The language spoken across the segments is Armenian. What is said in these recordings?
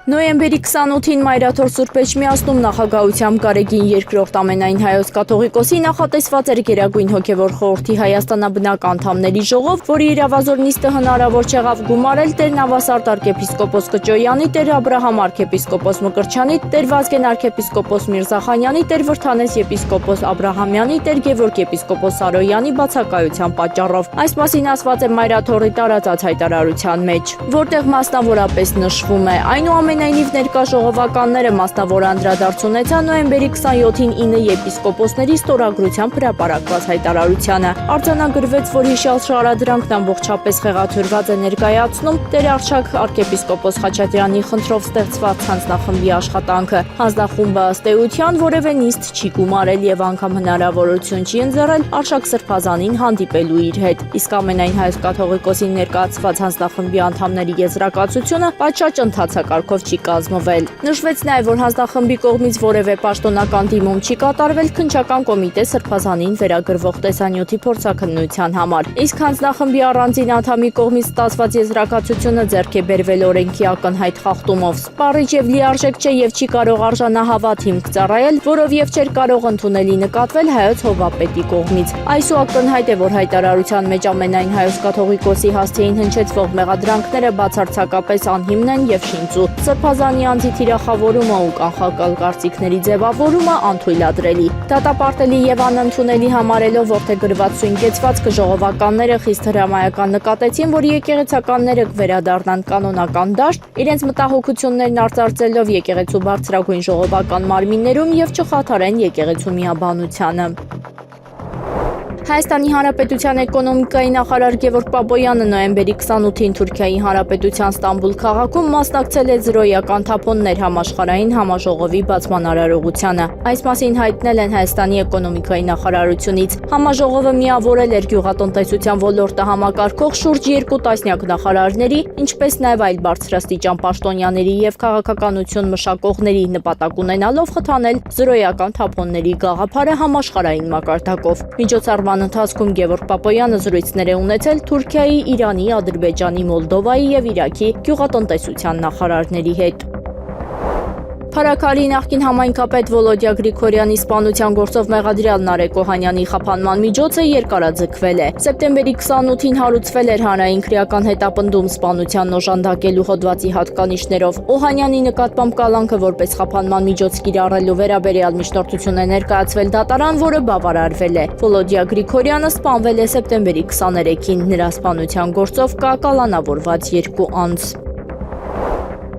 Նոյեմբերի 28-ին Մայրաթոր Սուրբ Էջմիածնում նախագահությամբ Գարեգին II ամենայն հայոց կաթողիկոսի նախատեսված էր Գերագույն հոգևոր խորհրդի հայաստանաբնակ անդամների ժողով, որի իրավազոր նիստը հնարավոր չեղավ գումարել Տեր Նավասարդ arczepiskopos Կճոյանի, Տեր Աբրահամ arczepiskopos Մկրտչյանի, Տեր Վազգեն arczepiskopos Միրզախանյանի, Տեր Վրթանես եպիսկոպոս Աբրահամյանի, Տեր Գևորգ եպիսկոպոս Սարոյանի բացակայության պատճառով։ Այս մասին ասված է Մայրաթորի տարածած հայտարարության մեջ, որտեղ մասնավորապես նշվում է այնուամենայնիվ ներկա ժողովականները մասնավոր անդրադարձ ունեցան նոյեմբերի 27-ին 9 եպիսկոպոսների ստորագրությամբ հրապարակված հայտարարությանը։ Արձանագրվեց, որ հիշյալ շարադրանքն ամբողջապես խեղաթյուրված է ներկայացնում Տեր Արշակ arczepiskopos Խաչատրյանի խնդրով ստեղծված հանձնախմբի աշխատանքը։ Հանձնախումբը ըստ էության որևէ նիստ չի գումարել եւ անգամ հնարավորություն չի ընձեռել Արշակ Սրբազանին հանդիպելու իր հետ։ Իսկ ամենայն հայոց կաթողիկոսին ներկայացված հանձնախմբի անդամների եզրակացությունը պատշաճ ընթացակարգով չի կազմվել։ Նշվեց նաև, որ հանձնախմբի կողմից որևէ պաշտոնական դիմում չի կատարվել քննչական կոմիտե Սրբազանին վերագրվող տեսանյութի փորձաքննության համար։ Իսկ հանձնախմբի առանձին անդամի կողմից ստացված եզրակացությունը ձեռք է բերվել օրենքի ակնհայտ խախտումով։ Սպառիչ եւ լիարժեք չէ եւ չի կարող արժանահավատ հիմք ծառայել, որով եւ չէր կարող ընդունելի նկատվել հայոց հովվապետի կողմից։ Այսուակնհայտ է, որ հայտարարության մեջ ամենայն հայոց կաթողիկոսի հասցեին հնչեցվող մեղադրանքները բացարձակապես անհիմն են եւ շինծու։ Սրբազանի անձի թիրախավորումը ու կանխակալ կարծիքների ձևավորումը անթույլատրելի, դատապարտելի եւ անընդունելի համարելով, որտեղ գրված սույն կեցվածքը ժողովականները խիստ հրամայական նկատեցին, որ եկեղեցականները կվերադառնան կանոնական դաշտ, իրենց մտահոգություններն արծարծելով եկեղեցու բարձրագույն ժողովական մարմիններում եւ չխաթարեն եկեղեցու միաբանությանը։ Հայաստանի Հանրապետության էկոնոմիկայի նախարար Գևորգ Պապոյանը նոյեմբերի 28-ին Թուրքիայի Հանրապետության Ստամբուլ քաղաքում մասնակցել է զրոյական թափոններ համաշխարհային համաժողովի բացման արարողությանը։ Այս մասին հայտնել են Հայաստանի էկոնոմիկայի նախարարությունից։ Համաժողովը միավորել էր գյուղատնտեսության ոլորտը համակարգող շուրջ 2 տասնյակ նախարարների, ինչպես նաև այլ բարձրաստիճան պաշտոնյաների եւ քաղաքականություն մշակողների, նպատակ ունենալով խթանել զրոյական թափոնների գաղափարը համաշխարհային մակարդակով։ Միջոցառման ընթացքում Գևորգ Պապոյանը զրույցներ է ունեցել Թուրքիայի, Իրանի, Ադրբեջանի, Մոլդովայի եւ Իրաքի գյուղատնտեսության նախարարների հետ։ Փարաքարի նախկին համայնքապետ Վոլոդիա Գրիգորյանի սպանության գործով մեղադրյալ Նարեկ Օհանյանի խափանման միջոցը երկարաձգվել է։ Սեպտեմբերի 28-ին հարուցվել էր հանրային քրեական հետապնդում սպանությանն օժանդակելու հոդվածի հատկանիշներով։ Օհանյանի նկատմամբ կալանքը որպես խափանման միջոց կիրառելու վերաբերյալ միջնորդություն է ներկայացվել դատարան, որը բավարարվել է։ Վոլոդիա Գրիգորյանը սպանվել է սեպտեմբերի 23-ին։ Նրա սպանության գործով կա կալանավորված 2 անձ։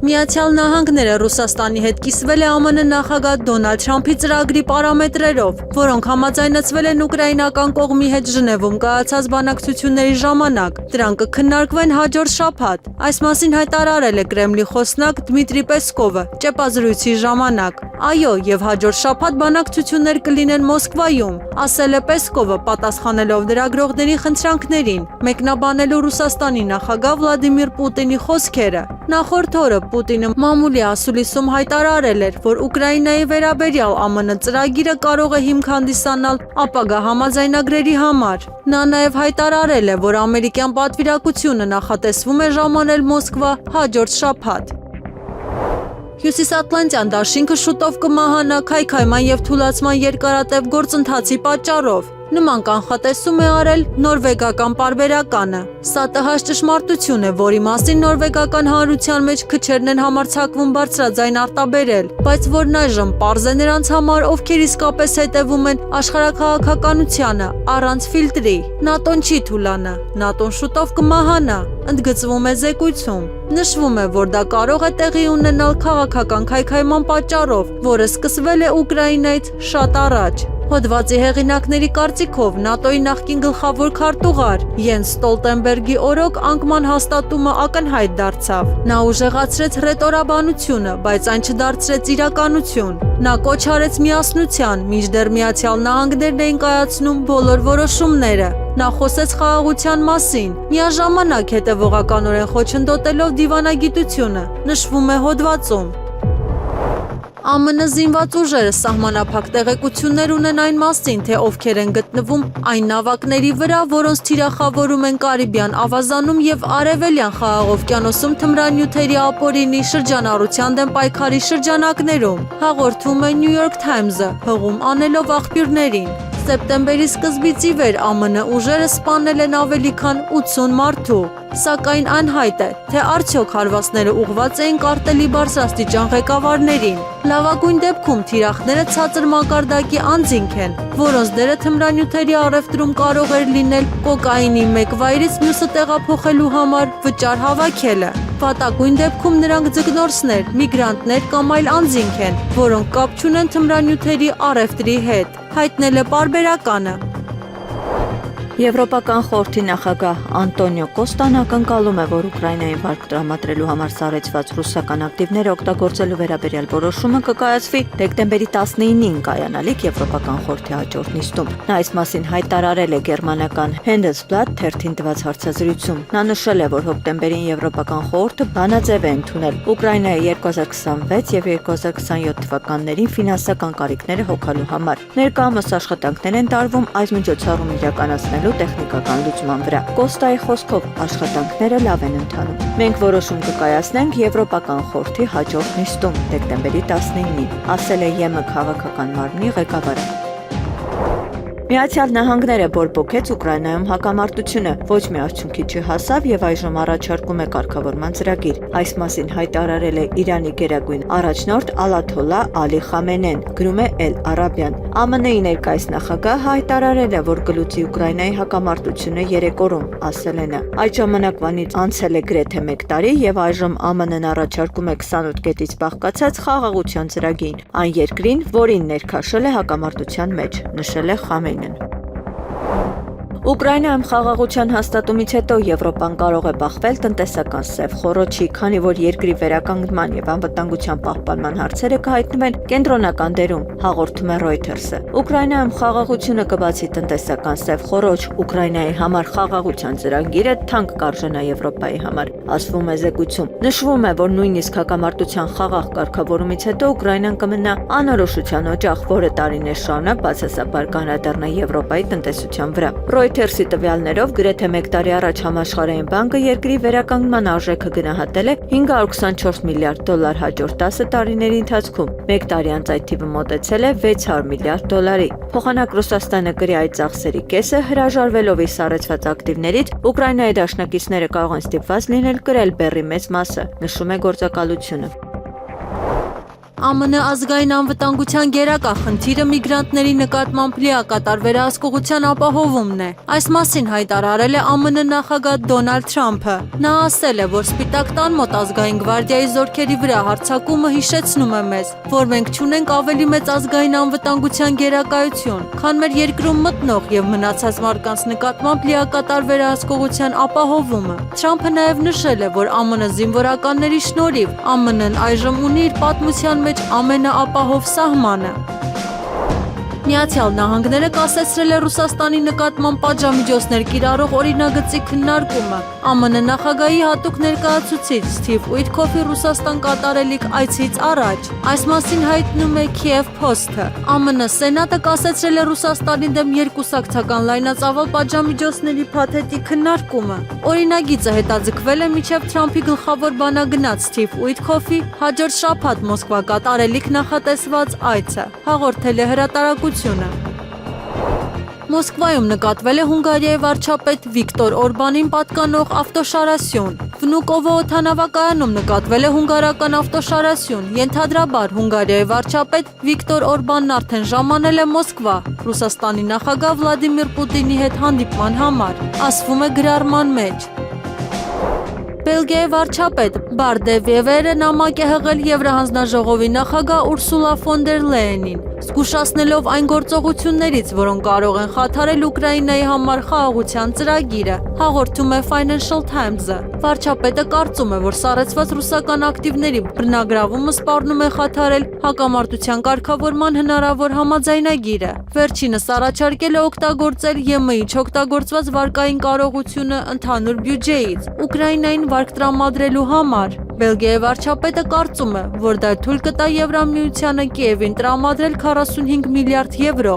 Միացյալ Նահանգները Ռուսաստանի հետ կիսվել է ԱՄՆ նախագահ Դոնալդ Թրամփի ծրագրի պարամետրերով, որոնք համաձայնեցվել են ուկրաինական կողմի հետ Ժնևում կայացած բանակցությունների ժամանակ։ Դրանք կքննարկվեն հաջորդ շաբաթ։ Այս մասին հայտարարել է Կրեմլի խոսնակ Դմիտրի Պեսկովը ճեպազրույցի ժամանակ։ Այո, եւ հաջորդ շաբաթ բանակցություններ կլինեն Մոսկվայում, ասել է Պեսկովը, պատասխանելով լրագրողների խնդրանքներին, մեկնաբանելու Ռուսաստանի նախագահ Վլադիմիր Պուտինի խոսքերը։ Նախորդ օրը Պուտինը մամուլի ասուլիսում հայտարարել էր, որ Ուկրաինայի վերաբերյալ ԱՄՆ ծրագիրը կարող է հիմք հանդիսանալ ապագա համաձայնագրերի համար։ Նա նաև հայտարարել է, որ ամերիկյան պատվիրակությունը նախատեսվում է ժամանել Մոսկվա հաջորդ շաբաթ։ Հյուսիսատլանտյան դաշինքը շուտով կմահանա քայքայման եւ թուլացման երկարատև գործընթացի պատճառով։ Նման կանխատեսում է արել նորվեգական պարբերականը։ Սա տհաճ ճշմարտություն է, որի մասին նորվեգական հանրության մեջ քչերն են համարձակվում բարձրաձայն արտաբերել, բայց որն այժմ պարզ է նրանց համար, ովքեր իսկապես հետևում են աշխարհաքաղաքականությանը առանց ֆիլտրի։ ՆԱՏՕ-ն չի թուլանա, ՆԱՏՕ-ն շուտով կմահանա, ընդգծվում է զեկույցում։ Նշվում է, որ դա կարող է տեղի ունենալ քաղաքական քայքայման պատճառով, որը սկսվել է Ուկրաինայից շատ առաջ։ Հոդվածի հեղինակների կարծիքով ՆԱՏՕ-ի նախկին գլխավոր քարտուղար Յենս Ստոլտենբերգի օրոք անկման հաստատումը ակնհայտ դարձավ։ Նա ուժեղացրեց ռետորաբանությունը, բայց այն չդարձրեց իրականություն։ Նա կոչ արեց միասնության, մինչդեռ Միացյալ Նահանգներն էին կայացնում բոլոր որոշումները։ Նա խոսեց խաղաղության մասին, միաժամանակ հետևողականորեն խոչընդոտելով դիվանագիտությունը, նշվում է հոդվածում։ ԱՄՆ զինված ուժերը սահմանափակ տեղեկություններ ունեն այն մասին, թե ովքեր են գտնվում այն նավակների վրա, որոնց թիրախավորում են Կարիբյան ավազանում եւ Արևելյան Խաղաղ օվկիանոսում թմրանյութերի ապօրինի շրջանառության դեմ պայքարի շրջանակներում, հաղորդում է New York Times-ը, հղում անելով աղբյուրներին։ Սեպտեմբերի սկզբից ի վեր ԱՄՆ ուժերը սպանել են ավելի քան 80 մարդու, սակայն անհայտ է, թե արդյոք հարվածները ուղղված էին կարտելի բարձրաստիճան ղեկավարներին։ Լավագույն դեպքում թիրախները ցածր մակարդակի անձինք են, որոնց դերը թմրանյութերի առևտրում կարող էր լինել կոկաինի մեկ վայրից մյուսը տեղափոխելու համար վճար հավաքելը։ Վատագույն դեպքում նրանք ձկնորսներ, միգրանտներ կամ այլ անձինք են, որոնք կապ չունեն թմրանյութերի առևտրի հետ, հայտնել է պարբերականը։ Եվրոպական խորհրդի նախագահ Անտոնիո Կոստան ակնկալում է, որ Ուկրաինային վարկ տրամադրելու համար սարեցված ռուսական ակտիվները օգտագործելու վերաբերյալ որոշումը կկայացվի դեկտեմբերի 19-ին կայանալիք Եվրոպական խորհրդի հաջորդ նիստում։ Նա այս մասին հայտարարել է գերմանական Handelsblatt թերթին տված հարցազրույցում։ Նա նշել է, որ հոկտեմբերին Եվրոպական խորհուրդը բանաձև է ընդունել Ուկրաինայի 2026 եւ 2027 թվականներին ֆինանսական կարիքները հոգալու համար։ Ներկայումս աշխատանքներ են տարվում այս միջոցառումը իրականացնելու տեխնիկական լուծման վրա։ Կոստայի խոսքով աշխատանքները լավ են ընթանում։ Մենք որոշում կկայացնենք Եվրոպական խորհրդի հաջորդ նիստում դեկտեմբերի 19-ին, ասել է ԵՄ քաղաքական մարմնի ղեկավարը։ Միացյալ Նահանգները բորբոքեց Ուկրաինայում հակամարտությունը, ոչ մի արդյունքի չհասավ եւ այժմ առաջարկում է կարգավորման ծրագիր։ Այս մասին հայտարարել է Իրանի գերագույն առաջնորդ Ալաթոլլա Ալի Խամենեն, գրում է Էլ Արաբիան։ ԱՄՆ-ի ներկայիս նախագահը հայտարարել է, որ կլուծի Ուկրաինայի հակամարտությունը 3 օրում, ասել է նա։ Այդ ժամանակվանից անցել է գրեթե 1 տարի եւ այժմ ԱՄՆ-ն առաջարկում է 28 կետից բաղկացած խաղաղության ծրագիր այն երկրին, որին ներքաշել է հակամարտության մեջ, նշել է Խամենեն։ Ուկրաինայում խաղաղության հաստատումից հետո Եվրոպան կարող է բախվել տնտեսական սև խոռոչի, քանի որ երկրի վերականգնման եւ անվտանգության պահպանման հարցերը կհայտնվեն կենտրոնական դերում, հաղորդում է Reuters-ը։ Ուկրաինայում խաղաղությունը կբացի տնտեսական սև խոռոչ, Ուկրաինայի համար խաղաղության ծրագիրը թանկ կարժենա Եվրոպայի համար, ասվում է զեկույցում։ Նշվում է, որ նույնիսկ հակամարտության խաղաղ կարգավորումից հետո Ուկրաինան կմնա անորոշության օջախ, որը տարիներ շարունակ բացասաբար կանրադառնա Եվրոպայի տնտեսության վրա։ Reuters-ի տվյալներով գրեթե 1 տարի առաջ Համաշխարհային բանկը երկրի վերականգնման արժեքը գնահատել է $524 միլիարդ հաջորդ 10 տարիների ընթացքում։ 1 տարի անց այդ թիվը մոտեցել է $600 միլիարդ։ Փոխանակ Ռուսաստանը կրի այդ ծախսերի կեսը հրաժարվելով իր սառեցված ակտիվներից, Ուկրաինայի դաշնակիցները կարող են ստիպված լինել կրել բեռի մեծ մասը, նշում է գործակալությունը։ ԱՄՆ ազգային անվտանգության գերակա խնդիրը միգրանտների նկատմամբ լիակատար վերահսկողության ապահովումն է։ Այս մասին հայտարարել է ԱՄՆ նախագահ Դոնալդ Թրամփը։ Նա ասել է, որ Սպիտակ տան մոտ ազգային գվարդիայի զորքերի վրա հարձակումը հիշեցնում է մեզ, որ մենք չունենք ավելի մեծ ազգային անվտանգության գերակայություն, քան մեր երկրում մտնող եւ մնացած մարդկանց նկատմամբ լիակատար վերահսկողության ապահովումը։ Թրամփը նաև նշել է, որ ԱՄՆ զինվորականների շնորհիվ ԱՄՆ-ն այժմ ունի իր պատմության ամենաապահով սահմանը։ Միացյալ Նահանգները կասեցրել է Ռուսաստանի նկատմամբ պատժամիջոցներ կիրառող օրինագծի քննարկումը։ ԱՄՆ նախագահի հատուկ ներկայացուցիչ Սթիվ Ուիթքոֆի Ռուսաստան կատարելիք այցից առաջ։ Այս մասին հայտնում է Kyiv Post-ը։ ԱՄՆ Սենատը կասեցրել է Ռուսաստանի դեմ երկուսակցական լայնածավալ պատժամիջոցների փաթեթի քննարկումը։ Օրինագիծը հետաձգվել է մինչև Թրամփի գլխավոր բանագնաց Սթիվ Ուիթքոֆի հաջորդ շաբաթ Մոսկվա կատարելիք նախատեսված այցը, հաղորդել է հրատարակությունը։ Մոսկվայում նկատվել է Հունգարիայի վարչապետ Վիկտոր Օրբանին պատկանող ավտոշարասյուն։ Վնուկովո օդանավակայանում նկատվել է հունգարական ավտոշարասյուն։ Ենթադրաբար Հունգարիայի վարչապետ Վիկտոր Օրբանն արդեն ժամանել է Մոսկվա Ռուսաստանի նախագահ Վլադիմիր Պուտինի հետ հանդիպման համար, ասվում է գրառման մեջ։ Բելգիայի վարչապետ Բարդե Վևերը նամակ է հղել Եվրահանձնաժողովի նախագահ Ուրսուլա ֆոն դեր Լեյենին։ զգուշացնելով այն գործողություններից, որոնք կարող են խաթարել Ուկրաինայի համար խաղաղության ծրագիրը, հաղորդում է Financial Times-ը։ Վարչապետը կարծում է, որ սառեցված ռուսական ակտիվների բռնագրավումը սպառնում է խաթարել հակամարտության կարգավորման հնարավոր համաձայնագիրը։ Վերջինս առաջարկել է օգտագործել ԵՄ-ի չօգտագործված վարկային կարողությունը ընդհանուր բյուջեից Ուկրաինային վարկ տրամադրելու համար։ Բելգիայի վարչապետը կարծում է, որ դա թույլ կտա Եվրամիությանը Կիևին տրամադրել 45 միլիարդ եվրո։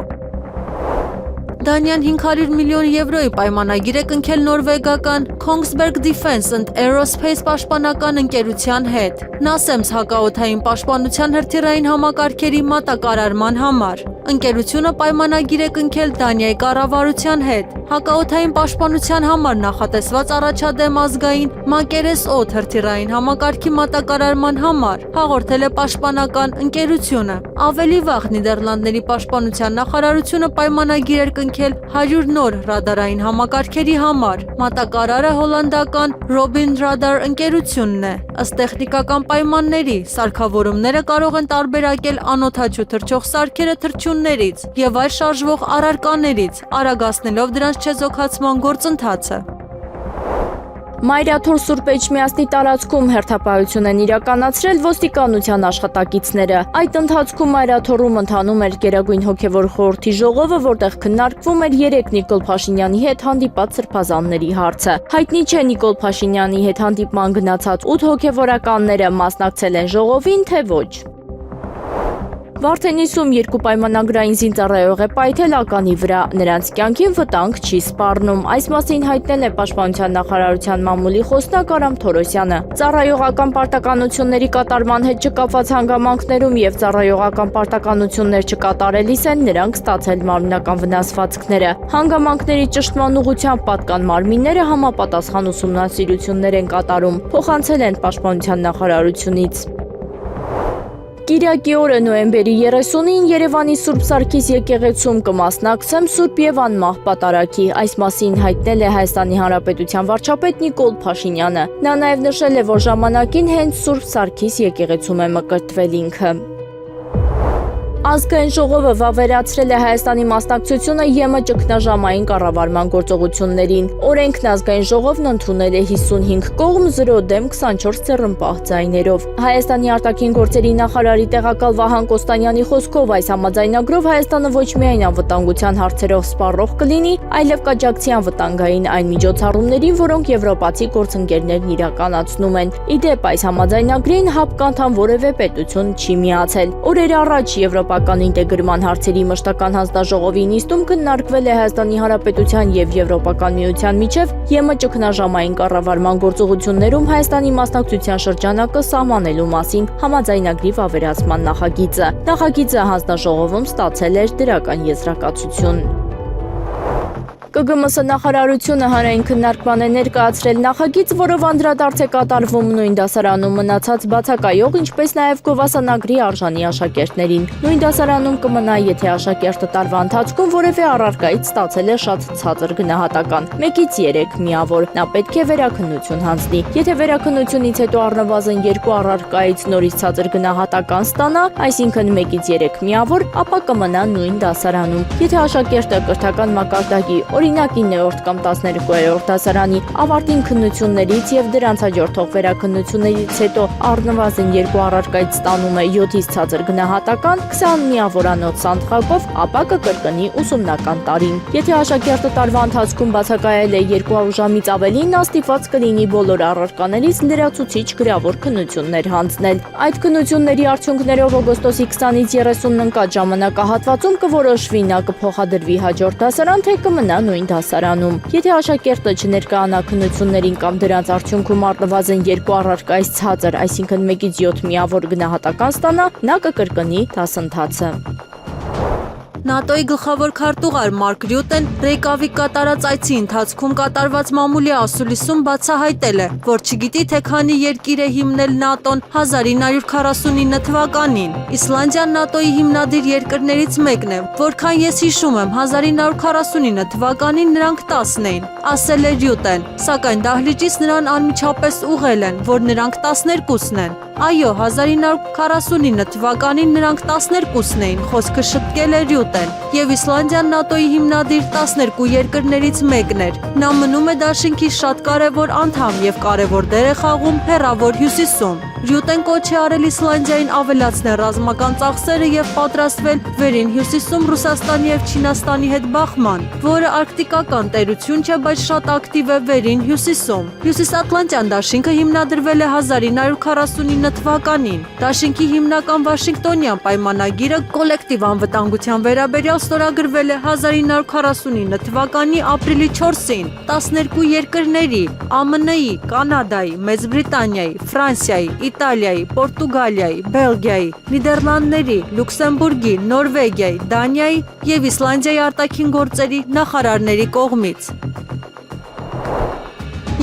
Դանիան 500 միլիոն եվրոյի պայմանագիր է կնքել նորվեգական Kongsberg Defence and Aerospace պաշտպանական ընկերության հետ։ NASAMS հակաօդային պաշտպանության հրթիռային համակարգերի մատակարարման համար։ Ընկերությունը պայմանագիր է կնքել Դանիայի կառավարության հետ հակաօդային պաշտպանության համար նախատեսված առաջադեմ ազգային մակերես օդ հրթիռային համակարգի մատակարարման համար, հաղորդել է պաշտպանական ընկերությունը։ Ավելի վաղ Նիդերլանդների պաշտպանության նախարարությունը պայմանագիր էր կնքել 100 նոր ռադարային համակարգերի համար։ Մատակարարը հոլանդական Robin Radar ընկերությունն է։ Ըստ տեխնիկական պայմանների, սարքավորումները կարող են տարբերակել անօդաչու թռչող սարքերը թռչյուններից եւ այլ շարժվող առարկաներից, արագացնելով դրանց չեզոքացման գործընթացը։ Մայրաթոր Սուրբ Էջմիածնի տարածքում հերթապահություն են իրականացրել ոստիկանության աշխատակիցները։ Այդ ընթացքում Մայրաթորում ընթանում էր Գերագույն հոգևոր խորհրդի ժողովը, որտեղ քննարկվում էր 3 Նիկոլ Փաշինյանի հետ հանդիպած սրբազանների հարցը։ Հայտնի չէ Նիկոլ Փաշինյանի հետ հանդիպման գնացած 8 հոգևորականները մասնակցել են ժողովին, թե ոչ։ Վարդենիսում 2 պայմանագրային զինծառայող է պայթել ականի վրա, նրանց կյանքին վտանգ չի սպառնում։ Այս մասին հայտնել է Պաշտպանության նախարարության մամուլի խոսնակ Արամ Թորոսյանը։ Ծառայողական պարտականությունների կատարման հետ չկապված հանգամանքներում եւ ծառայողական պարտականություններ չկատարելիս են նրանք ստացել մարմնական վնասվածքները։ Հանգամանքների ճշտման ուղղությամբ պատկան մարմինները համապատասխան ուսումնասիրություններ են կատարում, փոխանցել են Պաշտպանության նախարարությունից։ Կիրակի օրը նոյեմբերի 30-ին Երևանի Սուրբ Սարգիս եկեղեցում կմասնակցեմ Սուրբ Եվան մահ պատարագի։ Այս մասին հայտնել է Հայաստանի Հանրապետության վարչապետ Նիկոլ Փաշինյանը։ Նա նաև նշել է, որ ժամանակին հենց Սուրբ Սարգիս եկեղեցում է մկրտվել ինքը։ Ազգային ժողովը վավերացրել է Հայաստանի մասնակցությունը ԵՄ ճգնաժամային կառավարման գործողություններին։ Օրենքն ազգային ժողովն ընդունել է 55 կողմ 0 դեմ 24 ձեռնպահ ձայներով։ Հայաստանի արտաքին գործերի նախարարի տեղակալ Վահան Կոստանյանի խոսքով այս համաձայնագրով Հայաստանը ոչ միայն անվտանգության հարցերով սպառող կլինի, այլև կաջակցի անվտանգային այն միջոցառումներին, որոնք եվրոպացի գործընկերներն իրականացնում են։ Ի դեպ, այս համաձայնագրին ՀԱՊԿ անդամ որևէ պետություն չի միացել։ Օրեր առաջ Եվրոպական ինտեգրման հարցերի մշտական հանձնաժողովի նիստում քննարկվել է Հայաստանի Հանրապետության եւ Եվրոպական միության միջև ԵՄ ճգնաժամային կառավարման գործողություններում Հայաստանի մասնակցության շրջանակը սահմանելու մասին համաձայնագրի վավերացման նախագիծը։ Նախագիծը հանձնաժողովում ստացել էր դրական եզրակացություն։ ԿԳՄՍ նախարարությունը հանրային քննարկման է ներկայացրել նախագիծ, որով անդրադարձ է կատարվում նույն դասարանում մնացած բացակայող, ինչպես նաև գովասանագրի արժանի աշակերտներին։ Նույն դասարանում կմնա, եթե աշակերտը տարվա ընթացքում որևէ առարկայից ստացել է շատ ցածր գնահատական, 1-ից 3 միավոր, նա պետք է վերաքննություն հանձնի։ Եթե վերաքննությունից հետո առնվազն 2 առարկայից նորից ցածր գնահատական ստանա, այսինքն 1-ից 3 միավոր, ապա կմնա նույն դասարանում։ Եթե աշակերտը կրթական մակարդակի օրինակ 9-րդ կամ 12-րդ դասարանի ավարտին քննություններից եւ դրանց հաջորդող վերաքննություններից հետո առնվազն 2 առարկայից ստանում է 7-ից ցածր գնահատական 20 միավորանոց սանդղակով, ապա կկրկնի ուսումնական տարին։ Եթե աշակերտը տարվա ընթացքում բացակայել է 200 ժամից ավելին, նա ստիպված կլինի բոլոր առարկաներից լրացուցիչ գրավոր քննություններ հանձնել։ Այդ քննությունների արդյունքներով օգոստոսի 20-ից 30-ն ընկած ժամանակահատվածում կորոշվի նա կփոխադրվի հաջորդ դասարան, թե կմնա նույն դասարանում։ Եթե աշակերտը չներկայանա քննություններին կամ դրանց արդյունքում առնվազն 2 առարկայից ցածր, այսինքն 1-ից 7 միավոր գնահատական ստանա, նա կկրկնի դասընթացը։ ՆԱՏՕ-ի գլխավոր քարտուղար Մարկ Ռյուտեն Ռեյկավիկ կատարած այցի ընթացքում կատարված մամուլի ասուլիսում բացահայտել է, որ չգիտի թե քանի երկիր է հիմնել ՆԱՏՕ-ն 1949 թվականին։ Իսլանդիան ՆԱՏՕ-ի հիմնադիր երկրներից մեկն է, որքան ես հիշում եմ, 1949 թվականին նրանք 10 էին, ասել է Ռյուտեն, սակայն դահլիճից նրան անմիջապես ուղղել են, որ նրանք 12-ն են։ Այո, 1949 թվականին նրանք 12-ն էին, խոսքը շտկել է Ռյուտեն, եւ Իսլանդիան ՆԱՏՕ-ի հիմնադիր 12 երկրներից մեկն էր։ Նա մնում է դաշինքի շատ կարևոր անդամ եւ կարևոր դեր է խաղում հեռավոր հյուսիսում։ Ռյուտեն կոչ է արել Իսլանդիային ավելացնել ռազմական ծախսերը եւ պատրաստվել վերին հյուսիսում Ռուսաստանի եւ Չինաստանի հետ բախման, որը արկտիկական տերություն չէ, բայց շատ ակտիվ է վերին հյուսիսում։ Հյուսիսատլանտյան դաշինքը հիմնադրվել է 1949 թվականին։ Դաշինքի հիմնական Վաշինգտոնյան պայմանագիրը կոլեկտիվ անվտանգության վերաբերյալ ստորագրվել է 1949 թվականի ապրիլի 4-ին 12 երկրների՝ ԱՄՆ-ի, Կանադայի, Մեծ Բրիտանիայի, Ֆրանսիայի, Իտալիայի, Պորտուգալիայի, Բելգիայի, Նիդերլանդների, Լյուքսեմբուրգի, Նորվեգիայի, Դանիայի եւ Իսլանդիայի արտաքին գործերի նախարարների կողմից։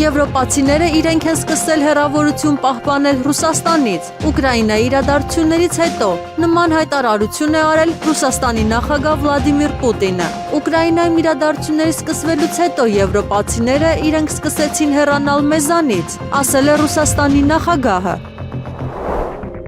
Եվրոպացիները իրենք են սկսել հեռավորություն պահպանել Ռուսաստանից։ Ուկրաինայի իրադարձություններից հետո նման հայտարարություն է արել Ռուսաստանի նախագահ Վլադիմիր Պուտինը։ Ուկրաինայում իրադարձությունների սկսվելուց հետո եվրոպացիները իրենք սկսեցին հեռանալ մեզանից, ասել է Ռուսաստանի նախագահը։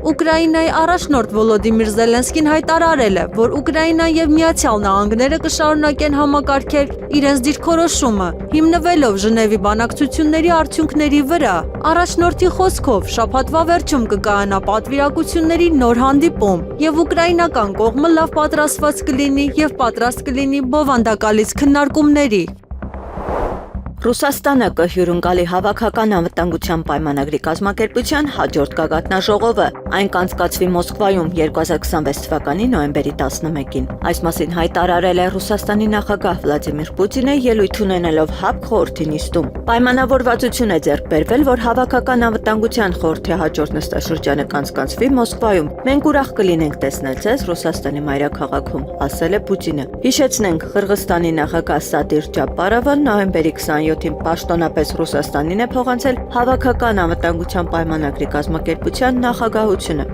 Ուկրաինայի առաջնորդ Վոլոդիմիր Զելենսկին հայտարարել է, որ Ուկրաինան եւ Միացյալ Նահանգները կշարունակեն համակարգել իրենց դիրքորոշումը, հիմնվելով Ժնևի բանակցությունների արդյունքների վրա։ Առաջնորդի խոսքով շաբաթվա վերջում կկայանա պատվիրակությունների նոր հանդիպում, եւ ուկրաինական կողմը լավ պատրաստված կլինի եւ պատրաստ կլինի բովանդակալից քննարկումների։ Ռուսաստանը կհյուրընկալի հավաքական անվտանգության պայմանագրի կազմակերպության հաջորդ գագաթնաժողովը, այն կանցկացվի Մոսկվայում 2026 թվականի նոյեմբերի 11-ին։ Այս մասին հայտարարել է Ռուսաստանի նախագահ Վլադիմիր Պուտինը ելույթ ունենալով ՀԱՊԿ խորհրդի նիստում։ Պայմանավորվածություն է ձեռք բերվել, որ հավաքական անվտանգության խորհրդի հաջորդ նստաշրջանը կանցկացվի Մոսկվայում։ Մենք ուրախ կլինենք տեսնել ձեզ Ռուսաստանի մայրաքաղաքում, ասել է Պուտինը։ Հիշեցնենք, Ղրղստանի նախագահ Սադիր Ջապարովը նոյեմբերի 27-ին պաշտոնապես Ռուսաստանին է փոխանցել հավաքական անվտանգության պայմանագրի կազմակերպության նախագահությունը։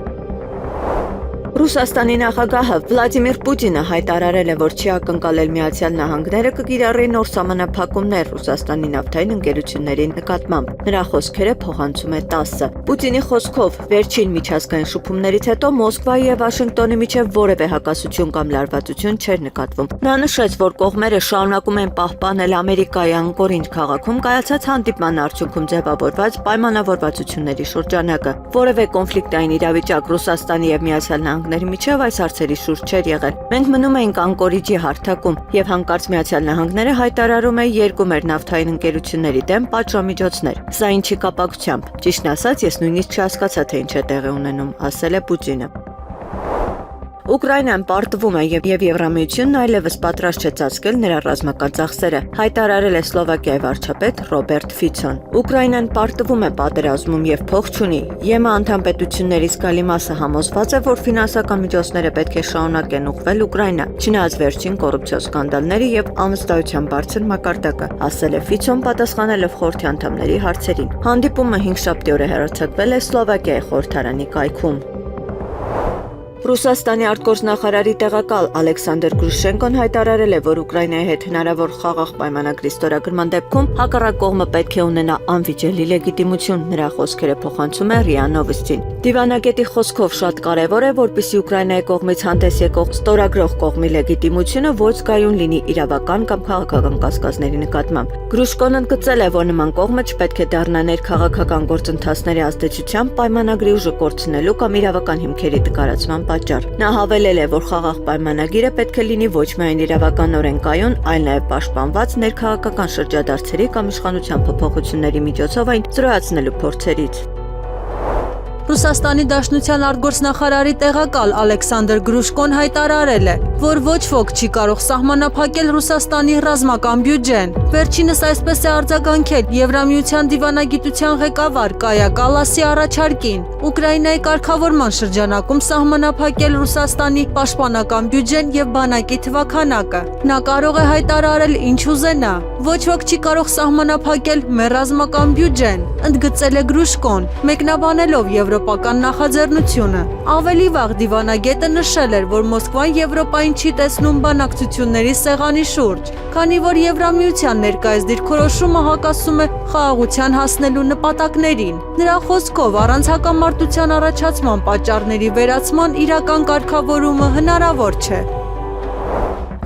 Ռուսաստանի նախագահը Վլադիմիր Պուտինը հայտարարել է, որ չի ակնկալել Միացյալ Նահանգները կկիրառի նոր սահմանափակումներ Ռուսաստանի նավթային ընկերությունների նկատմամբ։ Նրա խոսքերը փոխանցում է ՏԱՍՍ-ը։ Պուտինի խոսքով վերջին միջազգային շփումներից հետո Մոսկվայի եւ Վաշինգտոնի միջև որևէ հակասություն կամ լարվածություն չէր նկատվում։ Նա նշեց, որ կողմերը շարունակում են պահպանել Ամերիկայի Անկորինջ քաղաքում կայացած հանդիպման արդյունքում ձևավորված պայմանավորվածությունների շրջանակը։ Որևէ կոնֆլիկտային իրավիճակ Ռուսաստանի եւ Միացյալ Նահանգների միջև այս հարցերի շուրջ չէր եղել։ Մենք մնում էինք Անկորիջի հարթակում եւ հանկարծ Միացյալ Նահանգները հայտարարում է երկում էր նավթային ընկերությունների դեմ պատժամիջոցներ։ Սա ինչի կապակցությամբ։ Ճիշտն ասած, ես նույնիսկ չհասկացա, թե ինչ է տեղի ունենում, ասել է Պուտինը։ Ուկրաինան պարտվում է եւ Եվրամիությունն այլևս պատրաստ չէ ծածկել նրա ռազմական ծախսերը, հայտարարել է Սլովակիայի վարչապետ Ռոբերտ Ֆիցոն։ Ուկրաինան պարտվում է պատերազմում եւ փող չունի։ ԵՄ անդամ պետությունների զգալի մասը համոզված է, որ ֆինանսական միջոցները պետք է շարունակեն ուղղվել Ուկրաինա, չնայած վերջին կոռուպցիոն սկանդալների եւ անվստահության բարձր մակարդակը, ասել է Ֆիցոն պատասխանելով խորհրդի անդամների հարցերին։ Հանդիպումը 5 շաբթի օրը հեռարձակվել է Սլովակիայի խորհրդարանի կայքում։ Ռուսաստանի արտգործնախարարի տեղակալ Ալեքսանդր Գրուշենկոն հայտարարել է, որ Ուկրաինայի հետ հնարավոր խաղաղ պայմանագրի ստորագրման դեպքում հակառակ կողմը պետք է ունենա անվիճելի լեգիտիմություն, նրա խոսքերը փոխանցում է ՌԻԱ Նովոստին։ Դիվանագետի խոսքով շատ կարևոր է, որպեսզի Ուկրաինայի կողմից հանդես եկող ստորագրող կողմի լեգիտիմությունը ոչ զգայուն լինի իրավական կամ քաղաքական կասկածների նկատմամբ։ Գրուշկոն ընդգծել է, որ նման կողմը չպետք է դառնա ներքաղաքական գործընթացների ազդեցությամբ պայմանագրի ուժը կորցնելու կամ իրավական հիմքերի տկարացման պատճառ։ Նա հավելել է, որ խաղաղ պայմանագիրը պետք է լինի ոչ միայն իրավականորեն կայուն, այլ նաև պաշտպանված ներքաղաքական շրջադարձերի կամ իշխանության փոփոխությունների միջոցով այն զրոյացնելու փորձերից։ Ռուսաստանի Դաշնության արտգործնախարարի տեղակալ Ալեքսանդր Գրուշկոն հայտարարել է, որ ոչ ոք չի կարող սահմանափակել Ռուսաստանի ռազմական բյուջեն։ Վերջինս այսպես է արձագանքել Եվրամիության դիվանագիտության ղեկավար Կայա Կալասի առաջարկին Ուկրաինայի կարգավորման շրջանակում սահմանափակել Ռուսաստանի պաշտպանական բյուջեն եւ բանակի թվաքանակը։ Նա կարող է հայտարարել ինչ ուզենա։ Ոչ ոք չի կարող սահմանափակել մեր ռազմական բյուջեն, ընդգծել է Գրուշկոն, մեկնաբանելով եվրոպական նախաձեռնությունը։ Ավելի վաղ դիվանագետը նշել էր, որ Մոսկվան Եվրոպային չի տեսնում բանակցությունների սեղանի շուրջ, քանի որ Եվրամիության ներկայիս դիրքորոշումը հակասում է խաղաղության հասնելու նպատակներին։ Նրա խոսքով, առանց հակամարտության առաջացման պատճառների վերացման իրական կարգավորումը հնարավոր չէ։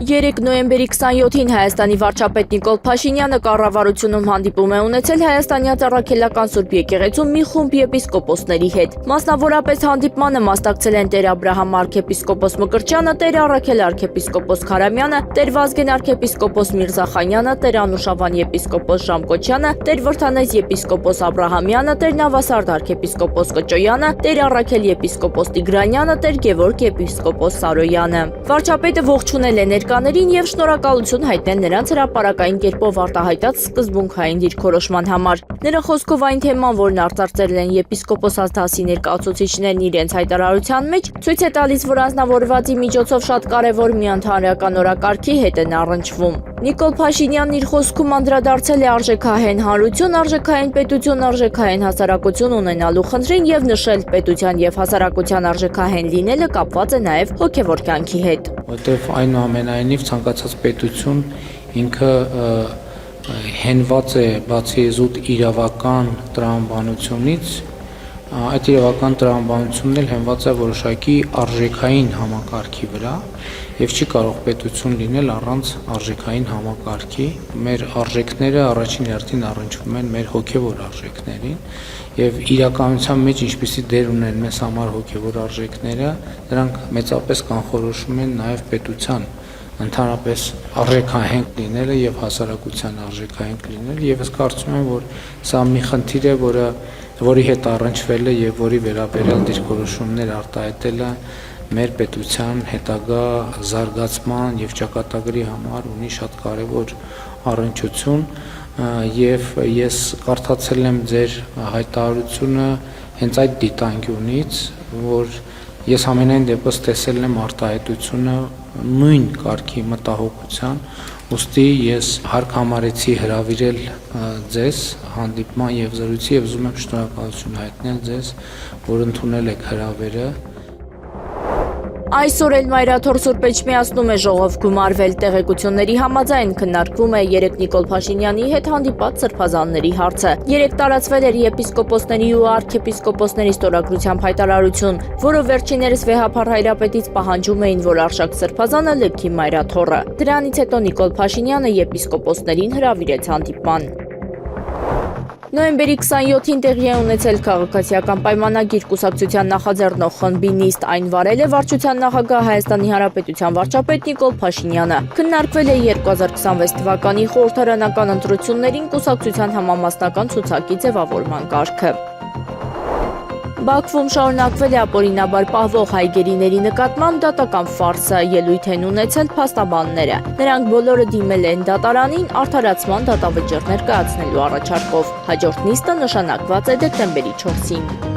3 նոյեմբերի 27-ին Հայաստանի վարչապետ Նիկոլ Փաշինյանը կառավարությունում հանդիպում է ունեցել Հայաստանյան Առաքելական Սուրբ եկեղեցու մի խումբ եպիսկոպոսների հետ։ Մասնավորապես հանդիպմանը մասնակցել են Տեր Աբրահամ arczepiskopos Մկրտչյանը, Տեր Առաքել arczepiskopos Քարամյանը, Տեր Վազգեն arczepiskopos Միրզախանյանը, Տեր Անուշավան եպիսկոպոս Ժամկոչյանը, Տեր Վրթանես եպիսկոպոս Աբրահամյանը, Տեր Նավասարդ arczepiskopos Կճոյանը, Տեր Առաքել եպիսկոպոս Տիգրանյանը, Տեր Գևորգ եպիսկոպոս Սարոյանը։ Վարչապետը ողջունել է ներկաներին եւ շնորհակալություն հայտնել նրանց հրապարակային կերպով արտահայտած սկզբունքային դիրքորոշման համար։ Նրա խոսքով այն թեման, որն արծարծել են եպիսկոպոսած դասի ներկայացուցիչներն իրենց հայտարարության մեջ, ցույց է տալիս, որ անձնավորվածի միջոցով շատ կարևոր մի ընդհանրական օրակարգի հետ են առնչվում։ Նիկոլ Փաշինյանն իր խոսքում անդրադարձել է արժեքահեն հանրություն, արժեքահեն պետություն, արժեքահեն հասարակություն ունենալու խնդրին եւ նշել պետության եւ հասարակության արժեքահեն լինելը կապված է նաեւ հոգեվոր կյանքի հետ։ Որտեվ այնուամենայնիվ ցանկացած պետություն ինքը հենված է բացի զուտ իրավական տրամաբանությունից, այդ իրավական տրամաբանությունն էլ հենված է որոշակի արժեքային համակարգի վրա եւ չի կարող պետություն լինել առանց արժեքային համակարգի։ Մեր արժեքները առաջին հերթին առնչվում են մեր հոգեվոր արժեքներին եւ իրականության մեջ ինչպիսի դեր ունեն մեզ համար հոգեվոր արժեքները, դրանք մեծապես կանխորոշում են նաեւ պետության ընդհանրապես արժեքահենք լինելը եւ հասարակության արժեքահենք լինելը եւ ես կարծում եմ, որ սա մի խնդիր է, որի հետ առնչվել է եւ որի վերաբերյալ դիրքորոշումներ արտահայտելը մեր պետության հետագա զարգացման եւ ճակատագրի համար ունի շատ կարեւոր առնչություն եւ ես կարդացել եմ ձեր հայտարարությունը հենց այդ դիտանկյունից, որ ես ամենայն դեպս տեսել եմ արտահայտությունը նույն կարգի մտահոգության, ուստի ես հարկ համարեցի հրավիրել ձեզ հանդիպման եւ զրույցի եւ ուզում եմ շնորհակալություն հայտնել ձեզ, որ ընդունել եք հրավերը։ Այսօր էլ Մայրաթոր Սուրբ Էջմիածնում է ժողով գումարվել, տեղեկությունների համաձայն քննարկվում է 3 Նիկոլ Փաշինյանի հետ հանդիպած սրբազանների հարցը։ 3 տարածվել էր եպիսկոպոսների ու arczepiskoposների ստորագրությամբ հայտարարություն, որը վերջիներս վեհափառ հայրապետից պահանջում էին, որ արշակ սրբազանը լքի Մայրաթորը։ Դրանից հետո Նիկոլ Փաշինյանը եպիսկոպոսներին հրավիրեց հանդիպման։ Նոյեմբերի 27-ին տեղի է ունեցել քաղաքացիական պայմանագիր կուսակցության նախաձեռնող խմբի նիստ, այն վարել է վարչության նախագահ Հայաստանի Հանրապետության վարչապետ Նիկոլ Փաշինյանը։ Քննարկվել է 2026 թվականի խորհրդարանական ընտրություններին կուսակցության համամասնական ցուցակի ձևավորման կարգը։ Բաքվում շարունակվել է ապօրինաբար պահվող հայ գերիների նկատմամբ դատական ֆարսը, ելույթ են ունեցել փաստաբանները։ Նրանք բոլորը դիմել են դատարանին արդարացման դատավճիռներ կայացնելու առաջարկով։ Հաջորդ նիստը նշանակված է դեկտեմբերի 4-ին։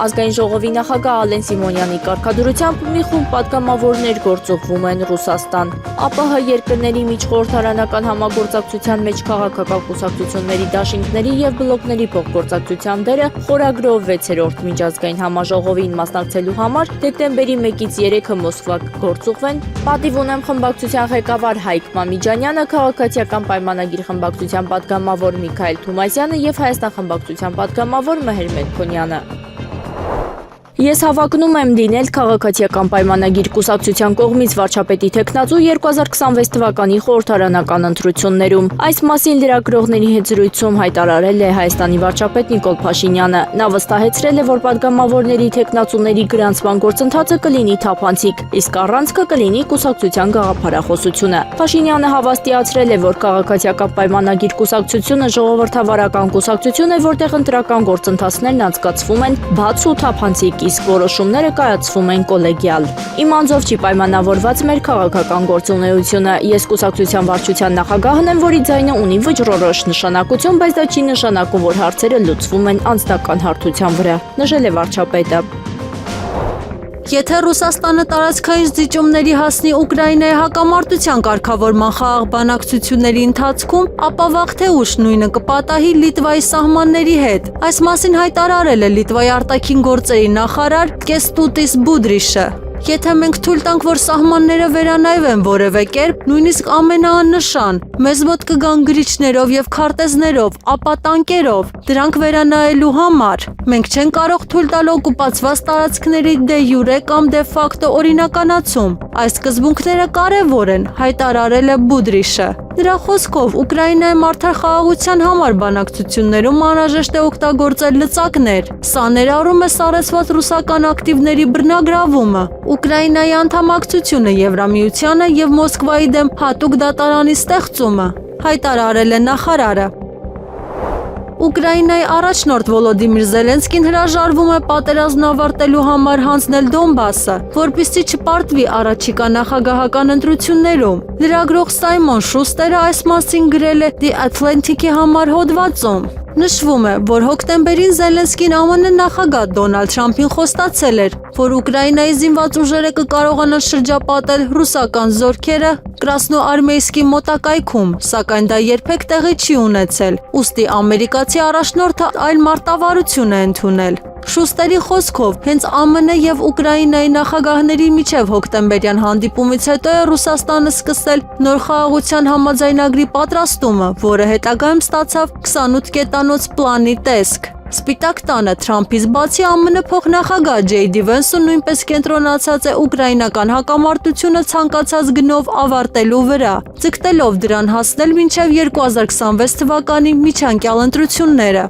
Ազգային ժողովի նախագահ Ալեն Սիմոնյանի կարգադրությամբ մի խումբ պատգամավորներ գործուղվում են Ռուսաստան։ ԱՊՀ երկրների միջխորհրդարանական համագործակցության մեջ քաղաքական կուսակցությունների դաշինքների եւ բլոկների փոխգործակցության դերը խորագրով 6-րդ միջազգային համաժողովին մասնակցելու համար դեկտեմբերի 1-ից 3-ը Մոսկվա գործուղվեն։ Պատիվ ունեմ խմբակցության ղեկավար Հայկ Մամիջանյանը, քաղաքացիական պայմանագիր խմբակցության պատգամավոր Միքայել Թումասյանը եւ Հայաստան խմբակցության պատգամավոր Մհեր Մելքոնյանը։ Ես հավակնում եմ լինել քաղաքացիական պայմանագիր կուսակցության կողմից վարչապետի թեկնածու 2026 թվականի խորհրդարանական ընտրություններում։ Այս մասին լրագրողների հետ զրույցում հայտարարել է Հայաստանի վարչապետ Նիկոլ Փաշինյանը։ Նա վստահեցրել է, որ պատգամավորների թեկնածուների գրանցման գործընթացը կլինի թափանցիկ, իսկ առանցքը կլինի կուսակցության գաղափարախոսությունը։ Փաշինյանը հավաստիացրել է, որ քաղաքացիական պայմանագիր կուսակցությունը ժողովրդավարական կուսակցություն է, որտեղ ընտրական գործընթացներն անցկացվում են բաց ու թափանցիկ, իսկ որոշումները կայացվում են կոլեգիալ։ Իմ անձով չի պայմանավորված մեր քաղաքական գործունեությունը։ Ես կուսակցության վարչության նախագահն եմ, որի ձայնը ունի վճռորոշ նշանակություն, բայց դա չի նշանակում, որ հարցերը լուծվում են անձնական հարթության վրա, նշել է վարչապետը։ Եթե Ռուսաստանը տարածքային զիջումների հասնի Ուկրաինայի հակամարտության կարգավորման խաղաղ բանակցությունների ընթացքում, ապա վաղ թե ուշ նույնը կպատահի Լիտվայի սահմանների հետ։ Այս մասին հայտարարել է Լիտվայի արտաքին գործերի նախարար Կեստուտիս Բուդրիշը։ Եթե մենք թույլ տանք, որ սահմանները վերանայվեն որևէ կերպ, նույնիսկ ամենաաննշան, մեզ մոտ կգան գրիչներով եւ քարտեզներով, ապա տանկերով, դրանք վերանայելու համար, մենք չենք կարող թույլ տալ օկուպացված տարածքների դե յուրե կամ դե ֆակտո օրինականացում։ Այս սկզբունքները կարևոր են, հայտարարել է Բուդրիշը։ Նրա խոսքով Ուկրաինայի մարդար խաղաղության համար բանակցություններում անհրաժեշտ է օգտագործել լծակներ։ Սա ներառում է սառեցված ռուսական ակտիվների բռնագրավումը, Ուկրաինայի անդամակցությունը Եվրամիությանը եւ Մոսկվայի դեմ հատուկ դատարանի ստեղծումը, հայտարարել է նախարարը։ Ուկրաինայի առաջնորդ Վոլոդիմիր Զելենսկին հրաժարվում է պատերազմն ավարտելու համար հանձնել Դոնբասը, որպեսզի չպարտվի առաջիկա նախագահական ընտրություններում։ Լրագրող Սայմոն Շուստերը այս մասին գրել է The Atlantic-ի համար հոդվածում։ Նշվում է, որ հոկտեմբերին Զելենսկին ԱՄՆ նախագահ Դոնալդ Թրամփին խոստացել էր, որ Ուկրաինայի զինված ուժերը կկարողանան շրջապատել ռուսական զորքերը Կրասնոարմեյսկի մոտակայքում, սակայն դա երբեք տեղի չի ունեցել, ուստի ամերիկացի առաջնորդը այլ մարտավարություն է ընդունել։ Շուստերի խոսքով, հենց ԱՄՆ եւ Ուկրաինայի նախագահների միջև հոկտեմբերյան հանդիպումից հետո է Ռուսաստանը սկսել նոր խաղաղության համաձայնագրի պատրաստումը, որը հետագայում ստացավ 28 կետանոց պլանի տեսք։ Սպիտակ տանը Թրամփից բացի ԱՄՆ փոխնախագահ Ջեյդի Վենսը նույնպես կենտրոնացած է ուկրաինական հակամարտությունը ցանկացած գնով ավարտելու վրա, ձգտելով դրան հասնել մինչև 2026 թվականի միջանկյալ ընտրությունները։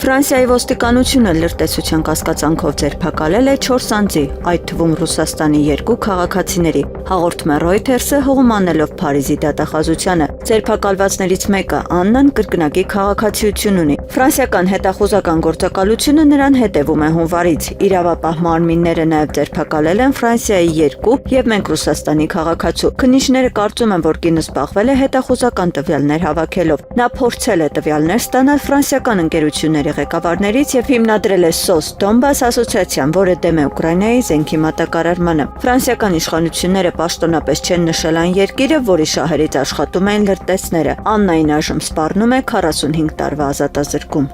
Ֆրանսիայի ոստիկանությունը լրտեսության կասկածանքով ձերբակալել է 4 անձի, այդ թվում Ռուսաստանի 2 քաղաքացիների, հաղորդում է Reuters-ը հողմանելով Փարիզի դատախազությանը։ Ձերբակալվածներից մեկը Աննան կրկնակի քաղաքացիություն ունի։ Ֆրանսիական հետախուզական գործակալությունը նրան հետևում է հունվարից։ Իրավապահ մարմինները նաև ձերբակալել են Ֆրանսիայի 2 եւ մենք Ռուսաստանի քաղաքացու։ Քննիչները կարծում են, որ կինը զբաղվել է հետախուզական տվյալներ հավաքելով։ Նա փորձել է տվյալներ ստանալ ֆրանսիական ընկերությունների ղեկավարներից եւ հիմնադրել է SOS Donbass ասոցիացիան, որը դեմ է Ուկրաինայի զենքի մատակարարմանը։ Ֆրանսիական իշխանությունները պաշտոնապես չեն նշել այն երկիրը, որի շահերից աշխատում են լրտեսները։ Աննային այժմ սպառնում է 45 տարվա ազատազրկում։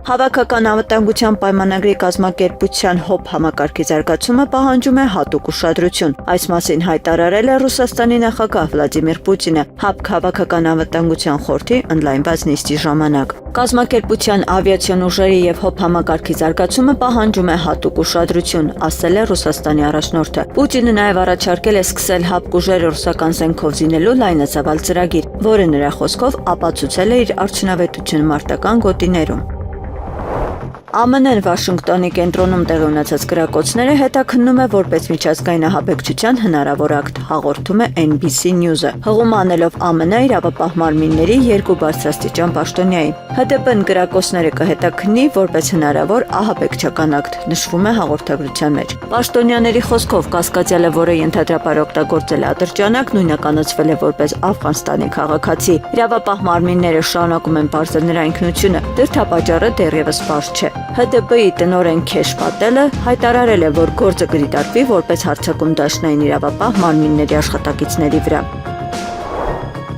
Հավաքական անվտանգության պայմանագրի կազմակերպության ՀՕՊ համակարգի զարգացումը պահանջում է հատուկ ուշադրություն։ Այս մասին հայտարարել է Ռուսաստանի նախագահ Վլադիմիր Պուտինը ՀԱՊԿ հավաքական անվտանգության խորհրդի ընդլայնված նիստի ժամանակ։ Կազմակերպության ավիացիոն ուժերի եւ ՀՕՊ համակարգի զարգացումը պահանջում է հատուկ ուշադրություն, ասել է Ռուսաստանի առաջնորդը։ Պուտինը նաև առաջարկել է սկսել ՀԱՊԿ ուժերը ռուսական զենքով զինելու լայնածավալ ծրագիր, որը նրա խոսքով ապացուցել է իր արդյունավետությունը մարտական գոտիներում։ ԱՄՆ-ն Վաշինգտոնի կենտրոնում տեղի ունեցած կրակոցները հետաքննում է որպես միջազգային ահաբեկչության հնարավոր ակտ, հաղորդում է NBC News-ը, հղում անելով ԱՄՆ իրավապահ մարմինների 2 բարձրաստիճան պաշտոնյայի։ ՀԴՊ-ն կրակոցները կհետաքննի որպես հնարավոր ահաբեկչական ակտ, նշվում է հաղորդագրության մեջ։ Պաշտոնյաների խոսքով կասկածյալը, որը ենթադրաբար օգտագործել է ատրճանակ, նույնականացվել է որպես Աֆղանստանի քաղաքացի։ Իրավապահ մարմինները շարունակում են պարզել նրա ինքնությունը, դրդապատճառը դեռևս պարզ չէ։ ՀԴՊ-ի տնօրեն Քեշ Պատելը հայտարարել է, որ գործը կդիտարկվի որպես հարձակում դաշնային իրավապահ մարմինների աշխատակիցների վրա։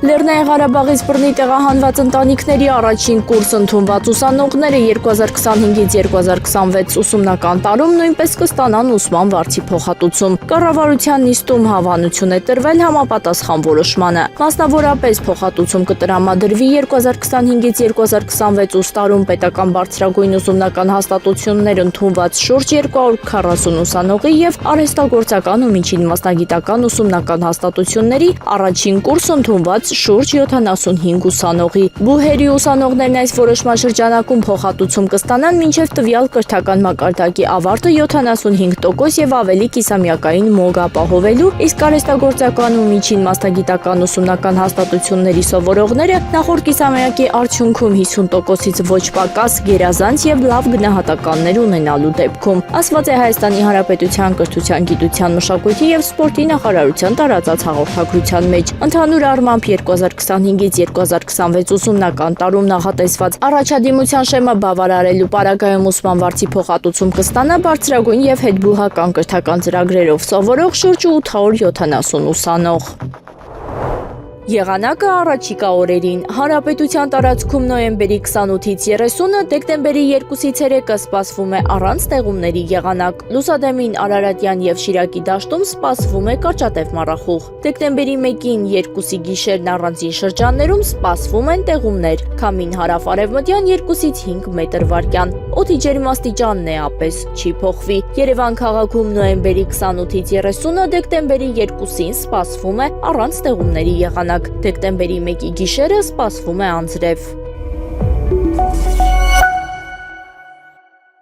Լեռնային Ղարաբաղից բռնի տեղահանված ընտանիքների առաջին կուրս ընդունված ուսանողները 2025-ից 2026 ուսումնական տարում նույնպես կստանան ուսման վարձի փոխհատուցում։ Կառավարության նիստում հավանություն է տրվել համապատասխան որոշմանը։ Մասնավորապես փոխհատուցում կտրամադրվի 2025-ից 2026 ուստարում պետական բարձրագույն ուսումնական հաստատություններ ընդունված շուրջ 240 ուսանողի եւ արհեստագործական ու միջին մասնագիտական ուսումնական հաստատությունների առաջին կուրս ընդունված շուրջ 75 ուսանողի։ Բուհերի ուսանողներն այս որոշման շրջանակում փոխհատուցում կստանան մինչև տվյալ կրթական մակարդակի ավարտը 75% եւ ավելի կիսամյակային մոգ ապահովելու, իսկ արհեստագործական ու միջին մասնագիտական ուսումնական հաստատությունների սովորողները նախորդ կիսամյակի արդյունքում 50%-ից ոչ պակաս գերազանց եւ լավ գնահատականներ ունենալու դեպքում, ասված է Հայաստանի Հանրապետության կրթության, գիտության, մշակույթի եւ սպորտի նախարարության տարածած հաղորդագրության մեջ։ Ընդհանուր առմամբ 2025-ից 2026 ուսումնական տարում նախատեսված առաջադիմության շեմը բավարարելու պարագայում ուսման վարձի փոխհատուցում կստանա բարձրագույն եւ հետբուհական կրթական ծրագրերով սովորող շուրջ 870 ուսանող։ Եղանակը առաջիկա օրերին Հանրապետության տարածքում նոյեմբերի 28-ից 30-ը, դեկտեմբերի 2-ից 3-ը սպասվում է առանց տեղումների եղանակ։ Լուսադեմին Արարատյան եւ Շիրակի դաշտում սպասվում է կարճատև մառախուղ։ Դեկտեմբերի 1-ին 2-ի գիշերն առանձին շրջաններում սպասվում են տեղումներ։ Քամին հարավ-արևմտյան 2-ից 5 մետր վարկյան։ Օդի ջերմաստիճանն է ապես չի փոխվի։ Երևան քաղաքում նոյեմբերի 28-ից 30-ը, դեկտեմբերի 2-ին սպասվում է առանց տեղումների եղանակ։ Դեկտեմբերի 1-ի գիշերը սպասվում է անձրև։